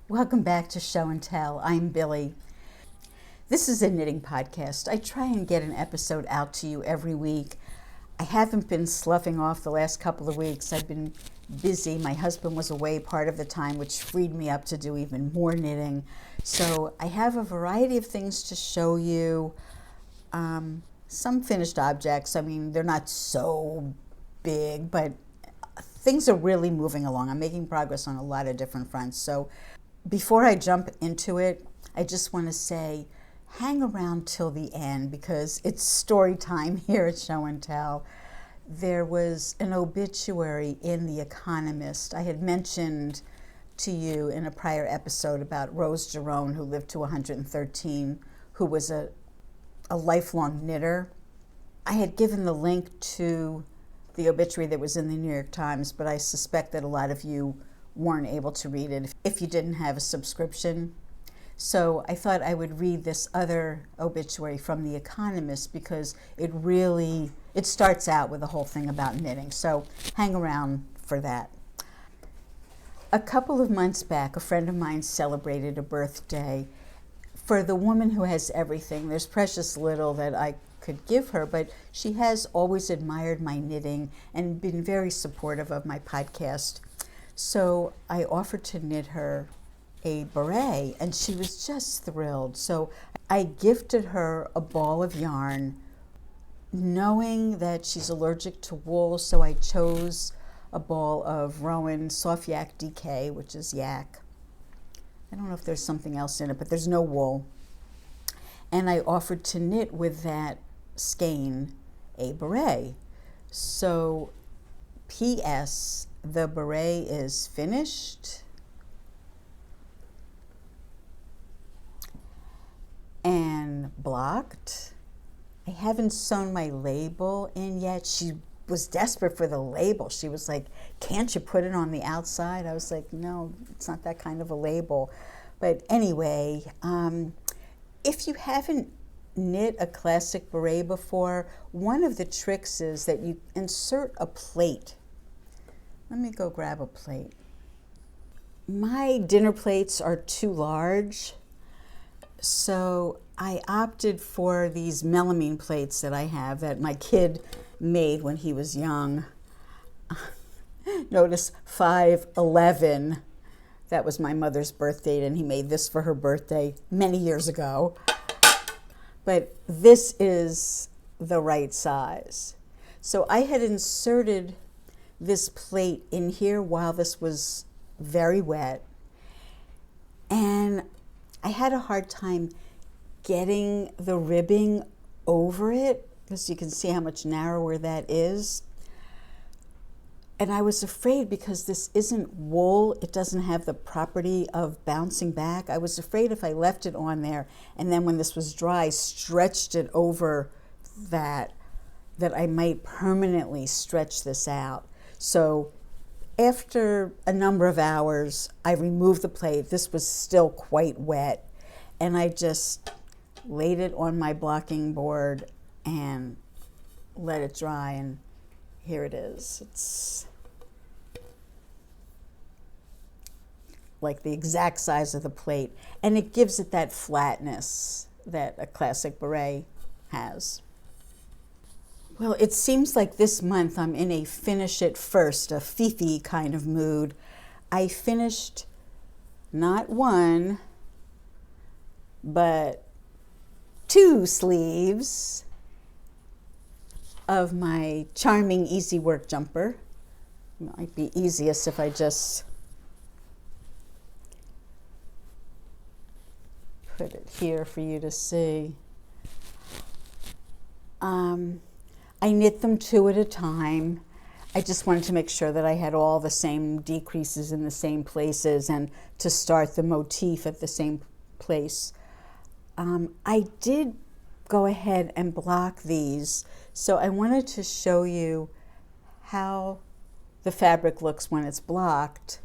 Welcome back to Show and Tell. I'm Billy. This is a knitting podcast. I try and get an episode out to you every week. I haven't been sloughing off the last couple of weeks. I've been busy. My husband was away part of the time, which freed me up to do even more knitting. So I have a variety of things to show you. Some finished objects. I mean, they're not so big, but things are really moving along. I'm making progress on a lot of different fronts. So before I jump into it, I just want to say, hang around till the end because it's story time here at Show and Tell. There was an obituary in the Economist. I had mentioned to you in a prior episode about Rose Girone, who lived to 113, who was a lifelong knitter. I had given the link to the obituary that was in the New York Times, but I suspect that a lot of you weren't able to read it if you didn't have a subscription. So I thought I would read this other obituary from The Economist because it starts out with a whole thing about knitting. So hang around for that. A couple of months back, a friend of mine celebrated a birthday. For the woman who has everything, there's precious little that I could give her, but she has always admired my knitting and been very supportive of my podcast. So I offered to knit her a beret, and she was just thrilled. So I gifted her a ball of yarn, knowing that she's allergic to wool, so I chose a ball of Rowan Soft Yak DK, which is yak. I don't know if there's something else in it, but there's no wool. And I offered to knit with that skein a beret. So, P.S., the beret is finished. And blocked. I haven't sewn my label in yet. She was desperate for the label. She was like, can't you put it on the outside? I was like, no, it's not that kind of a label. But anyway, if you haven't knit a classic beret before, one of the tricks is that you insert a plate. Let me go grab a plate. My dinner plates are too large, so I opted for these melamine plates that I have that my kid made when he was young. Notice 5/11. That was my mother's birth date, and he made this for her birthday many years ago. But this is the right size. So I had inserted this plate in here while this was very wet, and I had a hard time getting the ribbing over it because you can see how much narrower that is. And I was afraid because this isn't wool, it doesn't have the property of bouncing back. I was afraid if I left it on there and then when this was dry, stretched it over that I might permanently stretch this out. So after a number of hours, I removed the plate. This was still quite wet, and I just laid it on my blocking board and let it dry, and here it is. It's like the exact size of the plate, and it gives it that flatness that a classic beret has. Well, it seems like this month I'm in a finish it first, a Fifi kind of mood. I finished not one, but 2 sleeves of my charming Easy Work jumper. It might be easiest if I just put it here for you to see. I knit them 2 at a time. I just wanted to make sure that I had all the same decreases in the same places and to start the motif at the same place. I did go ahead and block these, so I wanted to show you how the fabric looks when it's blocked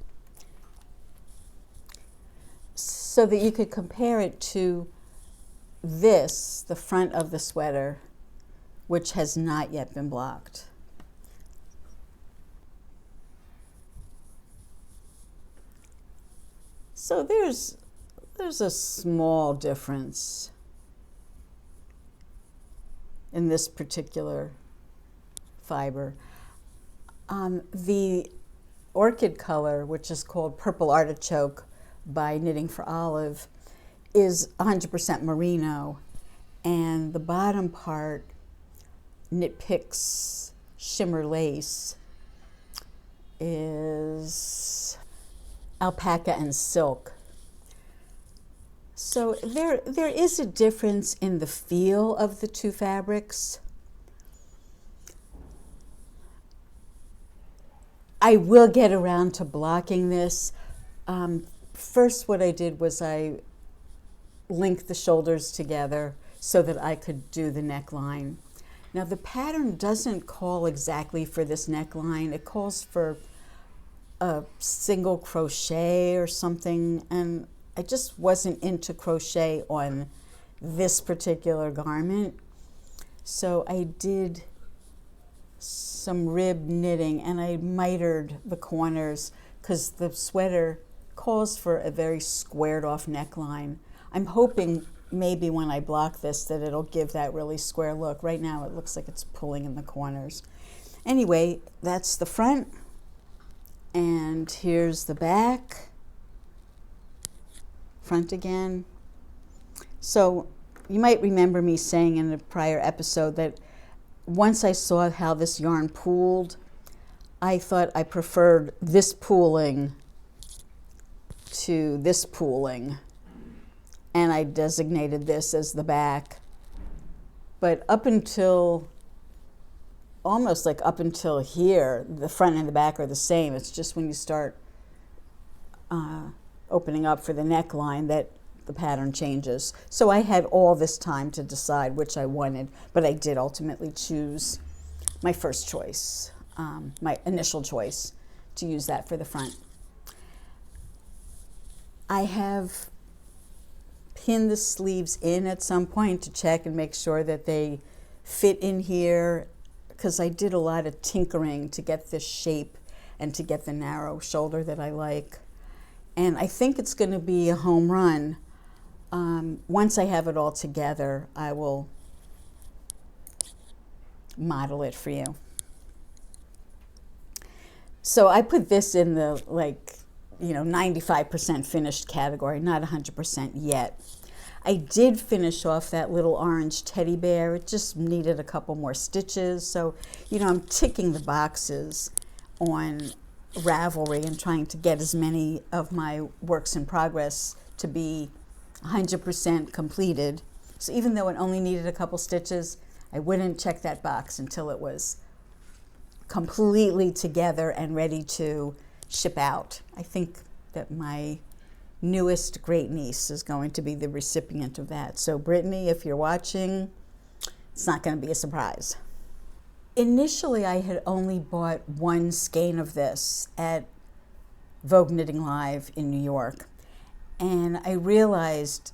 so that you could compare it to this, the front of the sweater, which has not yet been blocked. So there's a small difference in this particular fiber. The orchid color, which is called Purple Artichoke by Knitting for Olive, is 100% merino, and the bottom part, Knitpicks Shimmer lace, is alpaca and silk. So there is a difference in the feel of the two fabrics. I will get around to blocking this. First, what I did was I linked the shoulders together so that I could do the neckline. Now, the pattern doesn't call exactly for this neckline. It calls for a single crochet or something, and I just wasn't into crochet on this particular garment. So I did some rib knitting, and I mitered the corners because the sweater calls for a very squared off neckline. I'm hoping maybe when I block this that it'll give that really square look. Right now it looks like it's pulling in the corners. Anyway, that's the front, and here's the back. Front again. So you might remember me saying in a prior episode that once I saw how this yarn pooled, I thought I preferred this pooling to this pooling, and I designated this as the back. But up until, almost like up until here, the front and the back are the same. It's just when you start opening up for the neckline that the pattern changes. So I had all this time to decide which I wanted, but I did ultimately choose my first choice, my initial choice, to use that for the front. I have pinned the sleeves in at some point to check and make sure that they fit in here, because I did a lot of tinkering to get this shape and to get the narrow shoulder that I like. And I think it's going to be a home run. Once I have it all together, I will model it for you. So I put this in the 95% finished category, not 100% yet. I did finish off that little orange teddy bear. It just needed a couple more stitches. So, I'm ticking the boxes on Ravelry and trying to get as many of my works in progress to be 100% completed. So even though it only needed a couple stitches, I wouldn't check that box until it was completely together and ready to ship out. I think that my newest great niece is going to be the recipient of that. So Brittany, if you're watching, it's not going to be a surprise. Initially, I had only bought one skein of this at Vogue Knitting Live in New York. And I realized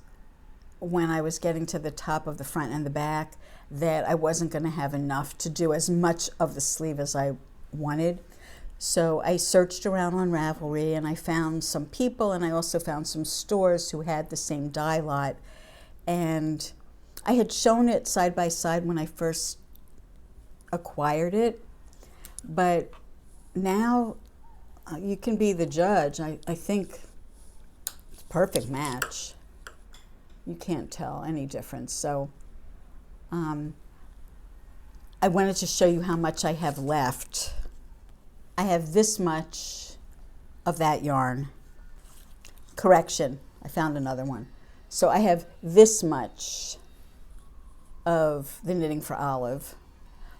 when I was getting to the top of the front and the back that I wasn't going to have enough to do as much of the sleeve as I wanted. So I searched around on Ravelry, and I found some people, and I also found some stores who had the same dye lot. And I had shown it side by side when I first acquired it, but now you can be the judge. I think it's a perfect match. You can't tell any difference. So I wanted to show you how much I have left. I have this much of that yarn. Correction, I found another one. So I have this much of the Knitting for Olive,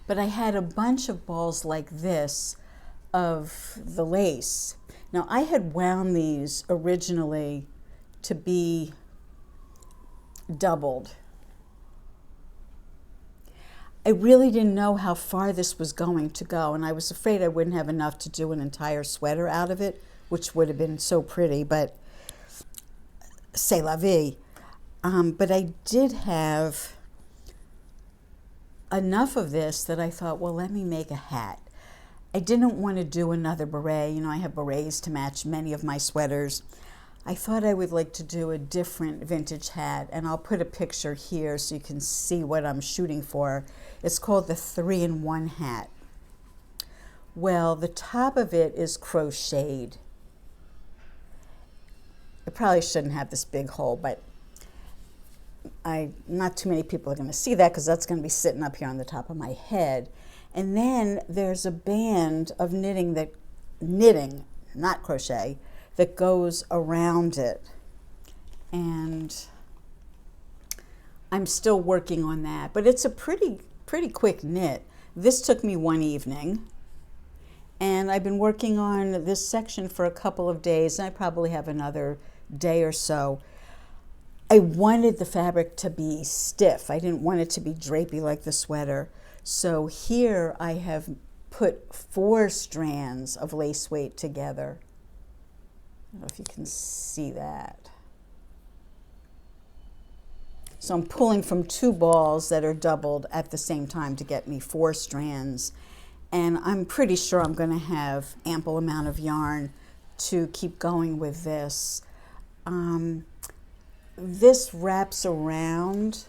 but I had a bunch of balls like this of the lace. Now I had wound these originally to be doubled. I really didn't know how far this was going to go, and I was afraid I wouldn't have enough to do an entire sweater out of it, which would have been so pretty, but c'est la vie. But I did have enough of this that I thought, well, let me make a hat. I didn't want to do another beret. I have berets to match many of my sweaters. I thought I would like to do a different vintage hat, and I'll put a picture here so you can see what I'm shooting for. It's called the 3-in-1 hat. Well, the top of it is crocheted. I probably shouldn't have this big hole, but not too many people are going to see that because that's going to be sitting up here on the top of my head. And then there's a band of knitting, not crochet, that goes around it. And I'm still working on that, but it's a pretty quick knit. This took me one evening, and I've been working on this section for a couple of days, and I probably have another day or so. I wanted the fabric to be stiff. I didn't want it to be drapey like the sweater. So here I have put 4 strands of lace weight together. I don't know if you can see that. So I'm pulling from 2 balls that are doubled at the same time to get me 4 strands. And I'm pretty sure I'm going to have ample amount of yarn to keep going with this. This wraps around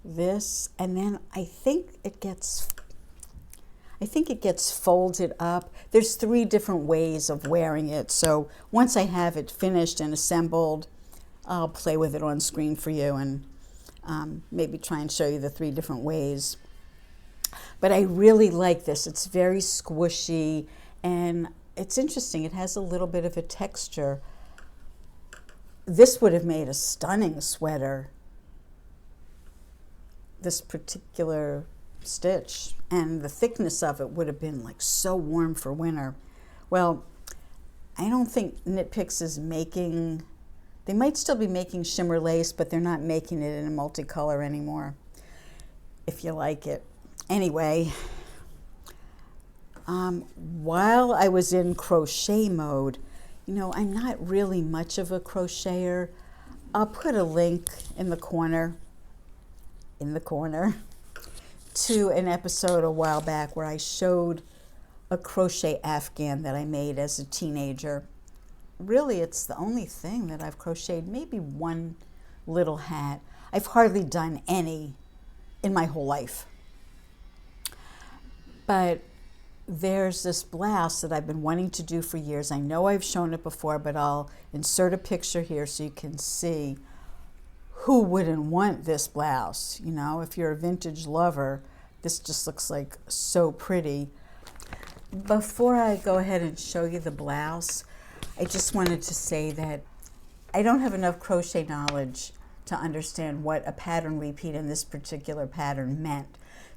this, and then I think it gets folded up. There's 3 different ways of wearing it. So once I have it finished and assembled, I'll play with it on screen for you and maybe try and show you the 3 different ways. But I really like this. It's very squishy, and it's interesting. It has a little bit of a texture. This would have made a stunning sweater, this particular stitch, and the thickness of it would have been like so warm for winter. Well, I don't think Knitpicks is making, they might still be making shimmer lace, but they're not making it in a multicolor anymore, if you like it. Anyway, while I was in crochet mode, you know, I'm not really much of a crocheter. I'll put a link in the corner, to an episode a while back where I showed a crochet afghan that I made as a teenager. Really, it's the only thing that I've crocheted, maybe one little hat. I've hardly done any in my whole life. But there's this blouse that I've been wanting to do for years. I know I've shown it before, but I'll insert a picture here so you can see. Who wouldn't want this blouse? You know, if you're a vintage lover, this just looks like so pretty. Before I go ahead and show you the blouse, I just wanted to say that I don't have enough crochet knowledge to understand what a pattern repeat in this particular pattern meant.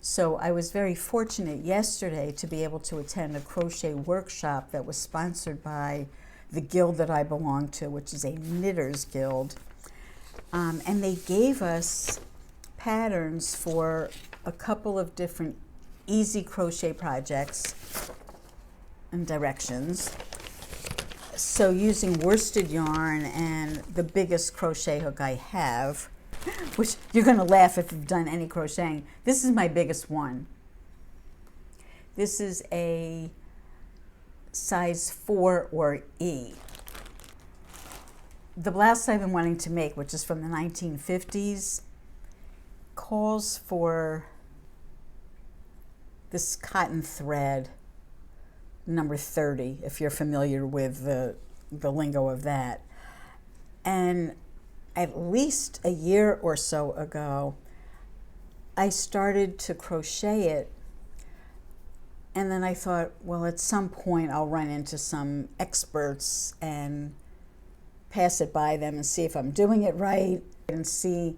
So I was very fortunate yesterday to be able to attend a crochet workshop that was sponsored by the guild that I belong to, which is a knitters guild. And they gave us patterns for a couple of different easy crochet projects and directions. So using worsted yarn and the biggest crochet hook I have, which you're going to laugh if you've done any crocheting. This is my biggest one. This is a size 4 or E. The blouse I've been wanting to make, which is from the 1950s, calls for this cotton thread, number 30, if you're familiar with the lingo of that. And at least a year or so ago, I started to crochet it, and then I thought, well, at some point I'll run into some experts and pass it by them and see if I'm doing it right and see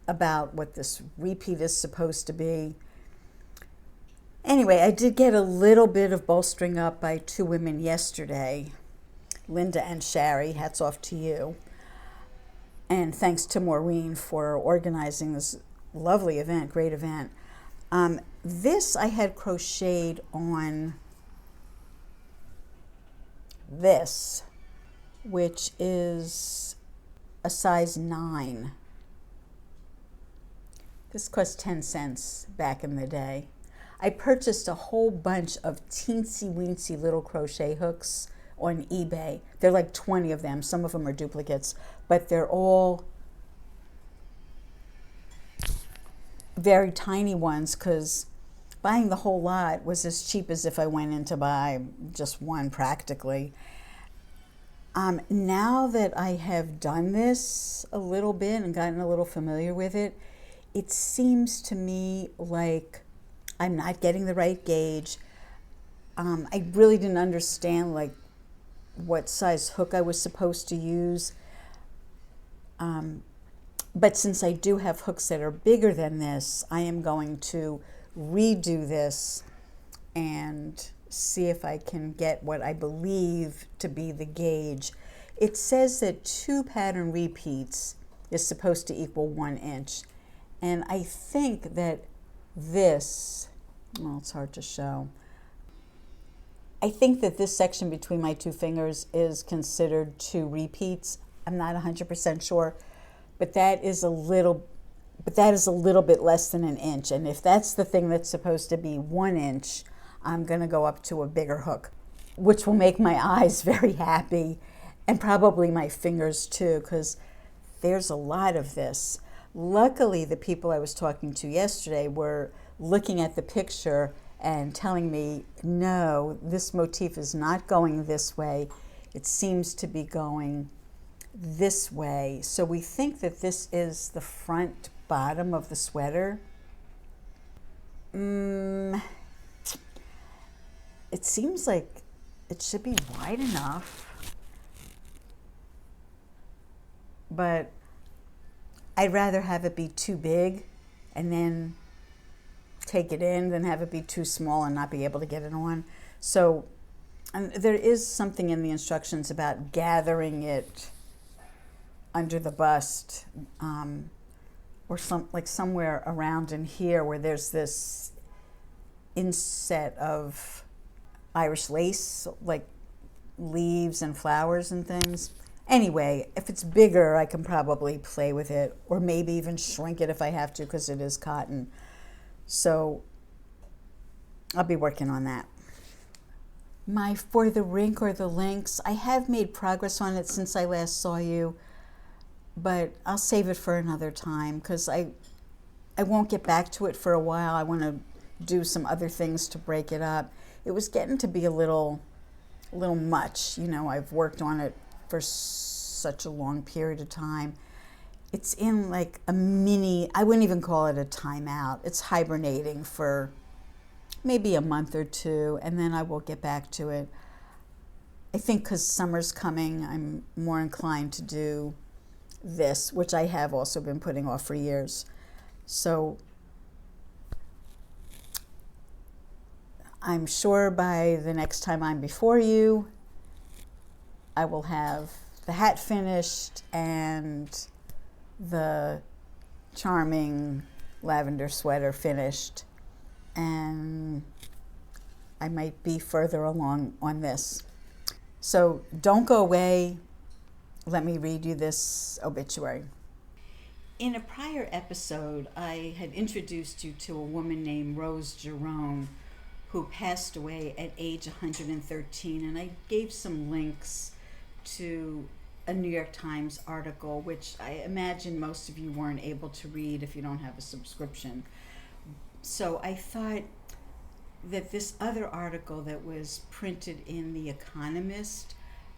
about what this repeat is supposed to be. Anyway, I did get a little bit of bolstering up by 2 women yesterday, Linda and Shari. Hats off to you. And thanks to Maureen for organizing this lovely event, great event. This I had crocheted on this, which is a size 9. This cost 10 cents back in the day. I purchased a whole bunch of teensy weensy little crochet hooks on eBay. There are like 20 of them. Some of them are duplicates, but they're all very tiny ones because buying the whole lot was as cheap as if I went in to buy just one practically. Now that I have done this a little bit and gotten a little familiar with it, it seems to me like I'm not getting the right gauge. I really didn't understand like what size hook I was supposed to use. But since I do have hooks that are bigger than this, I am going to redo this and see if I can get what I believe to be the gauge. It says that 2 pattern repeats is supposed to equal 1 inch. And I think that this, well, it's hard to show. I think that this section between my 2 fingers is considered 2 repeats. I'm not 100% sure, but that is a little bit less than 1 inch. And if that's the thing that's supposed to be 1 inch, I'm going to go up to a bigger hook, which will make my eyes very happy and probably my fingers too, because there's a lot of this. Luckily, the people I was talking to yesterday were looking at the picture and telling me, no, this motif is not going this way. It seems to be going this way. So we think that this is the front bottom of the sweater. It seems like it should be wide enough, but I'd rather have it be too big and then take it in than have it be too small and not be able to get it on. So there is something in the instructions about gathering it under the bust, or somewhere around in here where there's this inset of Irish lace, like leaves and flowers and things. Anyway, if it's bigger, I can probably play with it, or maybe even shrink it if I have to, because it is cotton. So I'll be working on that. For the Rink or the links, I have made progress on it since I last saw you, but I'll save it for another time because I won't get back to it for a while. I want to do some other things to break it up. It was getting to be a little much. You know, I've worked on it for such a long period of time. It's in like a mini, I wouldn't even call it a timeout. It's hibernating for maybe a month or 2, and then I will get back to it. I think because summer's coming, I'm more inclined to do this, which I have also been putting off for years. So I'm sure by the next time I'm before you, I will have the hat finished and the charming lavender sweater finished, and I might be further along on this. So don't go away. Let me read you this obituary. In a prior episode, I had introduced you to a woman named Rose Girone, who passed away at age 113, and I gave some links to a New York Times article, which I imagine most of you weren't able to read if you don't have a subscription. So I thought that this other article that was printed in the Economist,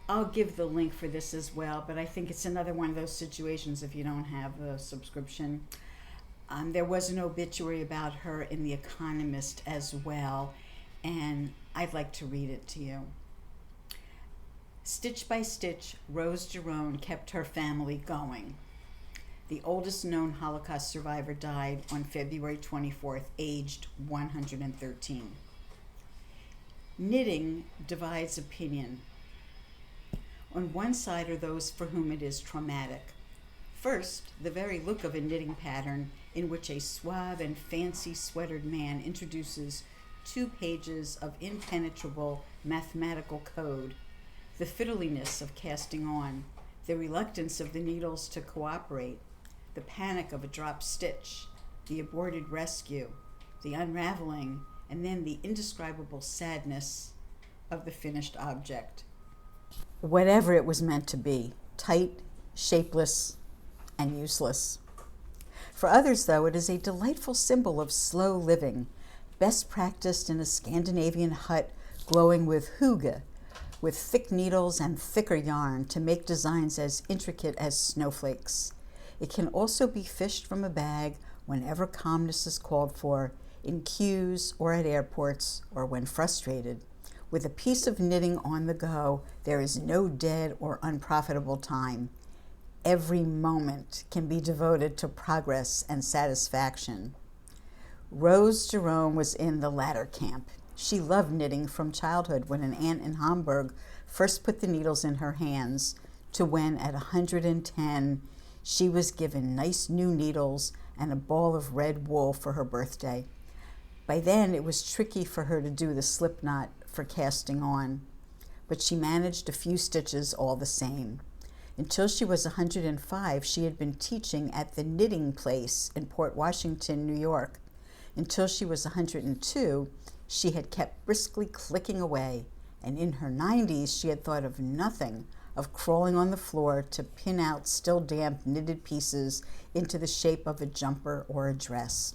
I'll give the link for this as well, but I think it's another one of those situations if you don't have a subscription. There was an obituary about her in the Economist as well, and I'd like to read it to you. Stitch by stitch, Rose Girone kept her family going. The oldest known Holocaust survivor died on February 24th, aged 113. Knitting divides opinion. On one side are those for whom it is traumatic. First, the very look of a knitting pattern in which a suave and fancy sweatered man introduces 2 pages of impenetrable mathematical code, the fiddliness of casting on, the reluctance of the needles to cooperate, the panic of a dropped stitch, the aborted rescue, the unraveling, and then the indescribable sadness of the finished object. whatever it was meant to be, tight, shapeless, and useless. For others, though, it is a delightful symbol of slow living, best practiced in a Scandinavian hut glowing with hygge, with thick needles and thicker yarn to make designs as intricate as snowflakes. It can also be fished from a bag whenever calmness is called for, in queues or at airports, or when frustrated. With a piece of knitting on the go, there is no dead or unprofitable time. Every moment can be devoted to progress and satisfaction. Rose Girone was in the latter camp. She loved knitting from childhood when an aunt in Hamburg first put the needles in her hands, to when at 110 she was given nice new needles and a ball of red wool for her birthday. By then it was tricky for her to do the slip knot for casting on, but she managed a few stitches all the same. Until she was 105, she had been teaching at the Knitting Place in Port Washington, New York. Until she was 102, she had kept briskly clicking away, and in her 90s she had thought of nothing of crawling on the floor to pin out still damp knitted pieces into the shape of a jumper or a dress.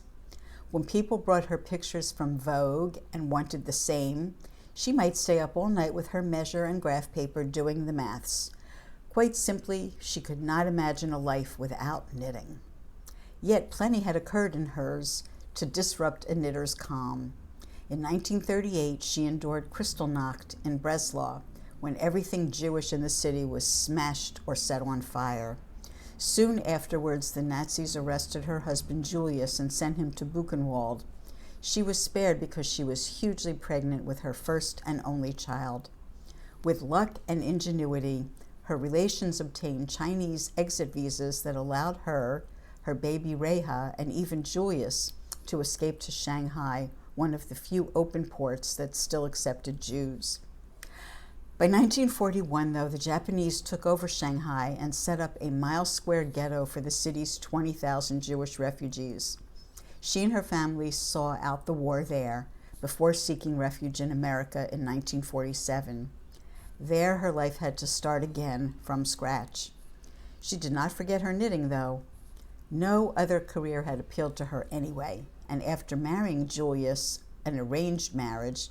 When people brought her pictures from Vogue and wanted the same, she might stay up all night with her measure and graph paper doing the maths. Quite simply, she could not imagine a life without knitting. Yet plenty had occurred in hers to disrupt a knitter's calm. In 1938, she endured Kristallnacht in Breslau, when everything Jewish in the city was smashed or set on fire. Soon afterwards, the Nazis arrested her husband Julius and sent him to Buchenwald. She was spared because she was hugely pregnant with her first and only child. With luck and ingenuity, her relations obtained Chinese exit visas that allowed her, her baby Reha, and even Julius to escape to Shanghai, one of the few open ports that still accepted Jews. By 1941, though, the Japanese took over Shanghai and set up a mile-square ghetto for the city's 20,000 Jewish refugees. She and her family saw out the war there before seeking refuge in America in 1947. There, her life had to start again from scratch. She did not forget her knitting, though. No other career had appealed to her anyway, and after marrying Julius, an arranged marriage,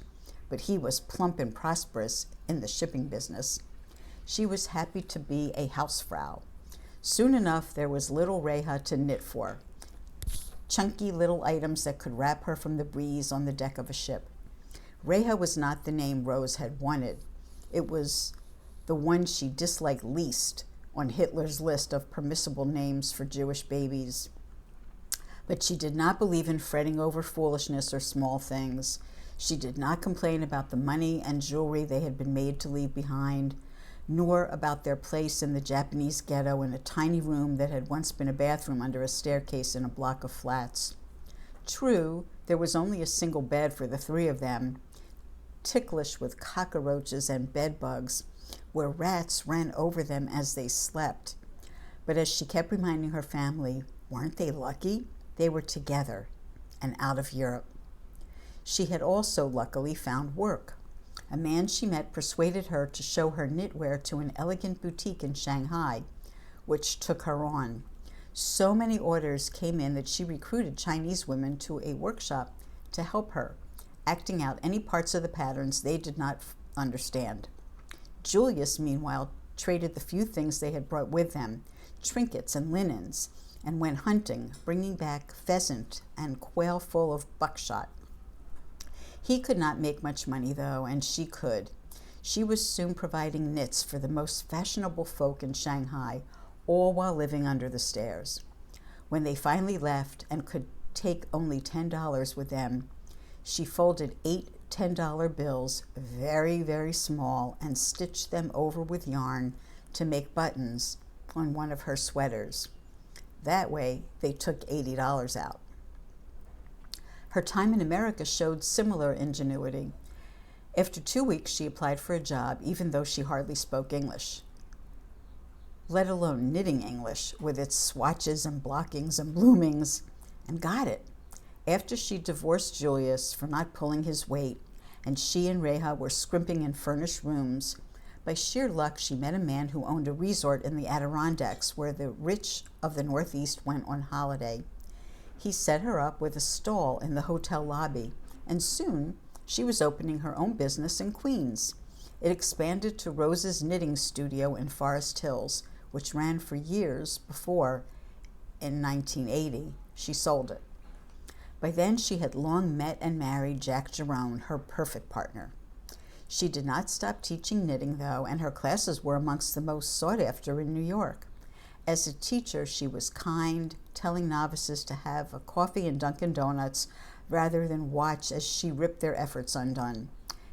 but he was plump and prosperous in the shipping business, she was happy to be a hausfrau. Soon enough, there was little Reha to knit for, chunky little items that could wrap her from the breeze on the deck of a ship. Reha was not the name Rose had wanted. It was the one she disliked least on Hitler's list of permissible names for Jewish babies. But she did not believe in fretting over foolishness or small things. She did not complain about the money and jewelry they had been made to leave behind, nor about their place in the Japanese ghetto in a tiny room that had once been a bathroom under a staircase in a block of flats. True, there was only a single bed for the three of them, ticklish with cockroaches and bedbugs, where rats ran over them as they slept. But as she kept reminding her family, weren't they lucky? They were together and out of Europe. She had also luckily found work. A man she met persuaded her to show her knitwear to an elegant boutique in Shanghai, which took her on. So many orders came in that she recruited Chinese women to a workshop to help her, acting out any parts of the patterns they did not understand. Julius, meanwhile, traded the few things they had brought with them, trinkets and linens, and went hunting, bringing back pheasant and quail full of buckshot. He could not make much money, though, and she could. She was soon providing knits for the most fashionable folk in Shanghai, all while living under the stairs. When they finally left and could take only $10 with them, she folded 8 $10 bills, very, very small, and stitched them over with yarn to make buttons on one of her sweaters. That way, they took $80 out. Her time in America showed similar ingenuity. After 2 weeks, she applied for a job, even though she hardly spoke English, let alone knitting English, with its swatches and blockings and bloomings, and got it. After she divorced Julius for not pulling his weight, and she and Reha were scrimping in furnished rooms, By sheer luck, she met a man who owned a resort in the Adirondacks where the rich of the Northeast went on holiday. He set her up with a stall in the hotel lobby, and soon she was opening her own business in Queens. It expanded to Rose's knitting studio in Forest Hills, which ran for years before, in 1980, she sold it. By then, she had long met and married Jack Girone, her perfect partner. She did not stop teaching knitting, though, and her classes were amongst the most sought after in New York. As a teacher, she was kind, telling novices to have a coffee and Dunkin' Donuts rather than watch as she ripped their efforts undone.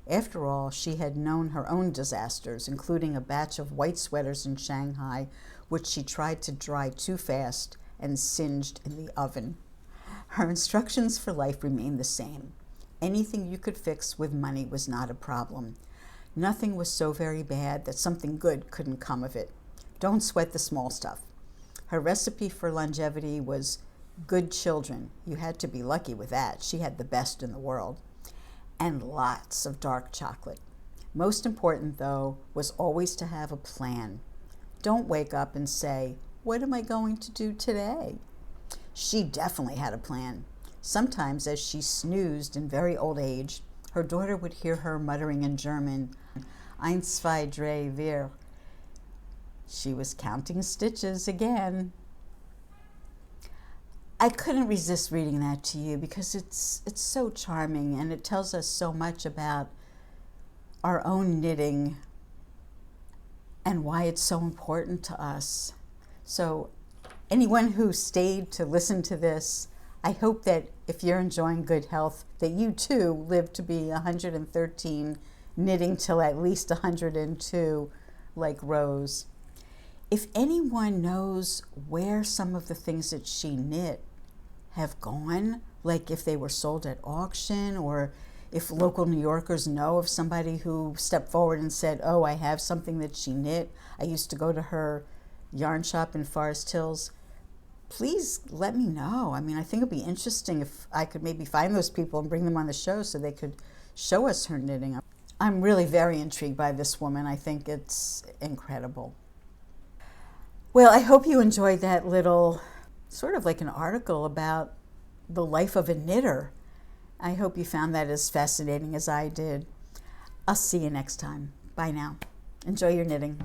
After all, she had known her own disasters, including a batch of white sweaters in Shanghai, which she tried to dry too fast and singed in the oven. Her instructions for life remained the same. Anything you could fix with money was not a problem. Nothing was so very bad that something good couldn't come of it. Don't sweat the small stuff. Her recipe for longevity was good children. You had to be lucky with that. She had the best in the world. And lots of dark chocolate. Most important, though, was always to have a plan. Don't wake up and say, "What am I going to do today?" She definitely had a plan. Sometimes, as she snoozed in very old age, her daughter would hear her muttering in German, "Eins, zwei, drei, vier." She was counting stitches again. I couldn't resist reading that to you because it's so charming, and it tells us so much about our own knitting and why it's so important to us. So anyone who stayed to listen to this, I hope that if you're enjoying good health, that you too live to be 113, knitting till at least 102, like Rose. If anyone knows where some of the things that she knit have gone, like if they were sold at auction, or if local New Yorkers know of somebody who stepped forward and said, "Oh, I have something that she knit. I used to go to her yarn shop in Forest Hills," please let me know. I mean, I think it'd be interesting if I could maybe find those people and bring them on the show so they could show us her knitting. I'm really very intrigued by this woman. I think it's incredible. Well, I hope you enjoyed that little, sort of like an article about the life of a knitter. I hope you found that as fascinating as I did. I'll see you next time. Bye now. Enjoy your knitting.